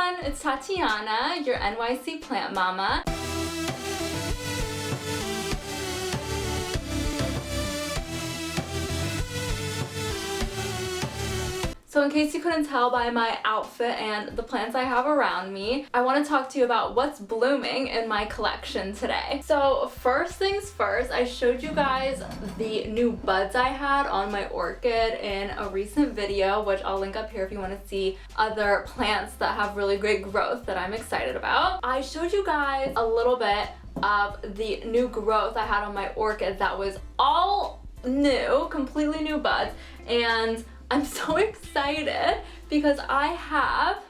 everyone, it's Tatiana, your NYC plant mama. So in case you couldn't tell by my outfit and the plants I have around me, I want to talk to you about what's blooming in my collection today. So first things first, I showed you guys the new buds I had on my orchid in a recent video, which I'll link up here if you want to see other plants that have really great growth that I'm excited about. I showed you guys a little bit of the new growth I had on my orchid that was all new, completely new buds, and I'm so excited because I have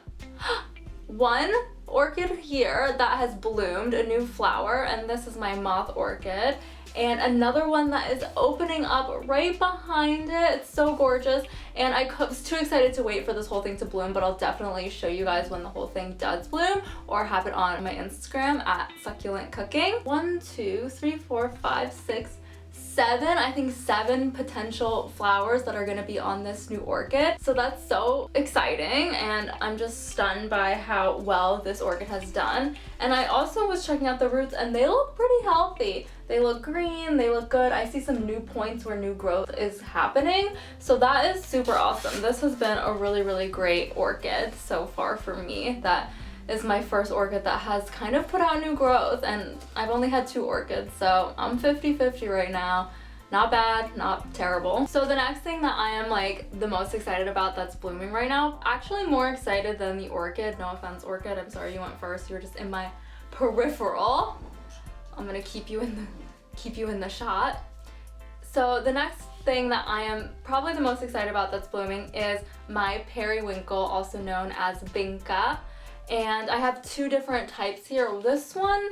one orchid here that has bloomed, a new flower, and this is my moth orchid, and another one that is opening up right behind it. It's so gorgeous, and I was too excited to wait for this whole thing to bloom, but I'll definitely show you guys when the whole thing does bloom or have it on my Instagram at Succulent Cooking. 1, 2, 3, 4, 5, 6, 7, I think 7 potential flowers that are going to be on this new orchid. So that's so exciting, and I'm just stunned by how well this orchid has done. And I also was checking out the roots, and they look pretty healthy. They look green, they look good. I see some new points where new growth is happening. So that is super awesome. This has been a really, really great orchid so far for me. That is my first orchid that has kind of put out new growth, and I've only had 2 orchids, so I'm 50-50 right now. Not bad, not terrible. So the next thing that I am like the most excited about that's blooming right now, actually more excited than the orchid, no offense orchid, I'm sorry you went first, you were just in my peripheral. I'm gonna keep you in the shot. So the next thing that I am probably the most excited about that's blooming is my Periwinkle, also known as Vinca. And I have 2 different types here. This one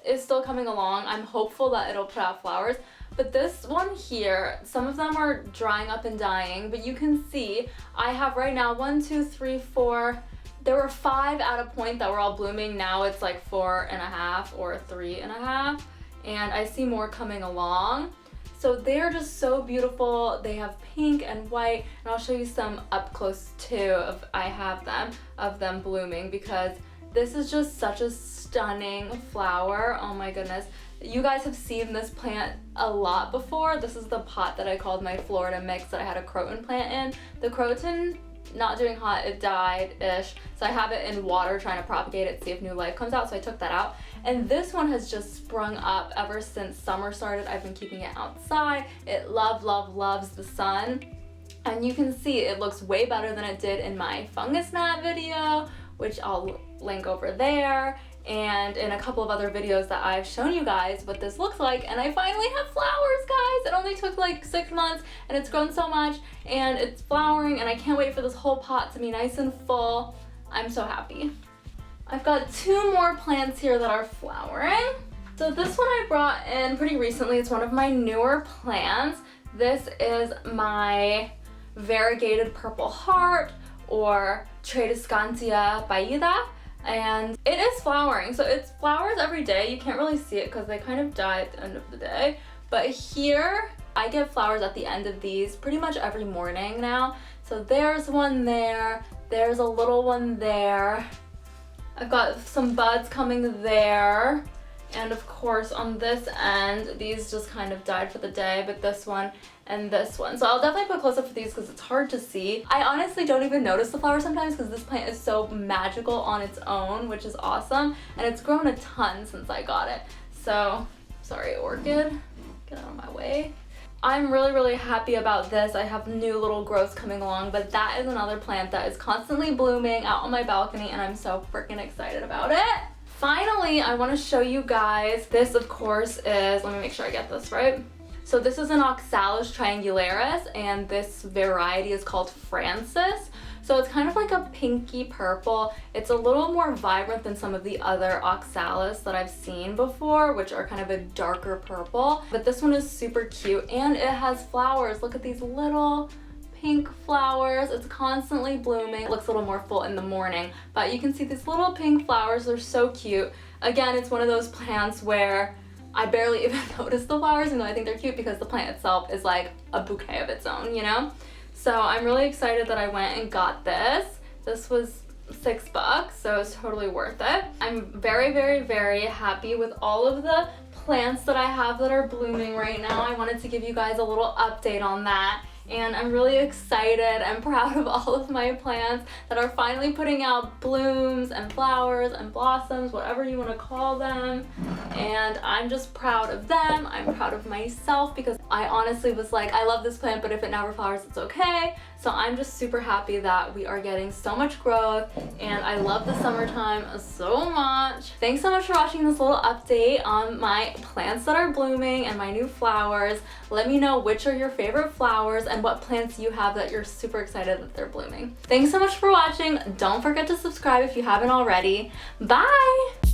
is still coming along. I'm hopeful that it'll put out flowers. But this one here, some of them are drying up and dying, but you can see I have right now 1, 2, 3, 4. There were 5 at a point that were all blooming. Now it's like 4.5 or 3.5. And I see more coming along. So they're just so beautiful. They have pink and white, and I'll show you some up close too of them blooming, because this is just such a stunning flower. Oh my goodness. You guys have seen this plant a lot before. This is the pot that I called my Florida mix that I had a croton plant in. The croton, not doing hot, it died-ish. So I have it in water trying to propagate it, see if new life comes out, so I took that out. And this one has just sprung up ever since summer started. I've been keeping it outside. It loves the sun. And you can see it looks way better than it did in my fungus gnat video, which I'll link over there, and in a couple of other videos that I've shown you guys what this looks like. And I finally have flowers, guys. It only took like 6 months, and it's grown so much, and it's flowering, and I can't wait for this whole pot to be nice and full. I'm so happy. I've got 2 more plants here that are flowering. So this one I brought in pretty recently. It's one of my newer plants. This is my Variegated purple heart, or Tradescantia Pallida, and it is flowering. So it flowers every day. You can't really see it because they kind of die at the end of the day. But here, I get flowers at the end of these pretty much every morning now. So there's one there. There's a little one there. I've got some buds coming there, and of course on this end these just kind of died for the day, but this one and this one. So I'll definitely put close up for these because it's hard to see. I honestly don't even notice the flowers sometimes because this plant is so magical on its own, which is awesome, and it's grown a ton since I got it. So sorry orchid, get out of my way. I'm really happy about this. I have new little growths coming along, but that is another plant that is constantly blooming out on my balcony, and I'm so freaking excited about it. Finally, I want to show you guys, this of course is, let me make sure I get this right. So this is an Oxalis Triangularis, and this variety is called Francis. So it's kind of like a pinky purple. It's a little more vibrant than some of the other Oxalis that I've seen before, which are kind of a darker purple. But this one is super cute, and it has flowers. Look at these little pink flowers. It's constantly blooming. It looks a little more full in the morning, but you can see these little pink flowers. They're so cute. Again, it's one of those plants where I barely even notice the flowers, even though I think they're cute, because the plant itself is like a bouquet of its own, you know? So I'm really excited that I went and got this. This was $6, so it's totally worth it. I'm very, very, very happy with all of the plants that I have that are blooming right now. I wanted to give you guys a little update on that. And I'm really excited and proud of all of my plants that are finally putting out blooms and flowers and blossoms, whatever you want to call them. And I'm just proud of them. I'm proud of myself because I honestly was like, I love this plant, but if it never flowers, it's okay. So I'm just super happy that we are getting so much growth, and I love the summertime so much. Thanks so much for watching this little update on my plants that are blooming and my new flowers. Let me know which are your favorite flowers and what plants you have that you're super excited that they're blooming. Thanks so much for watching. Don't forget to subscribe if you haven't already. Bye!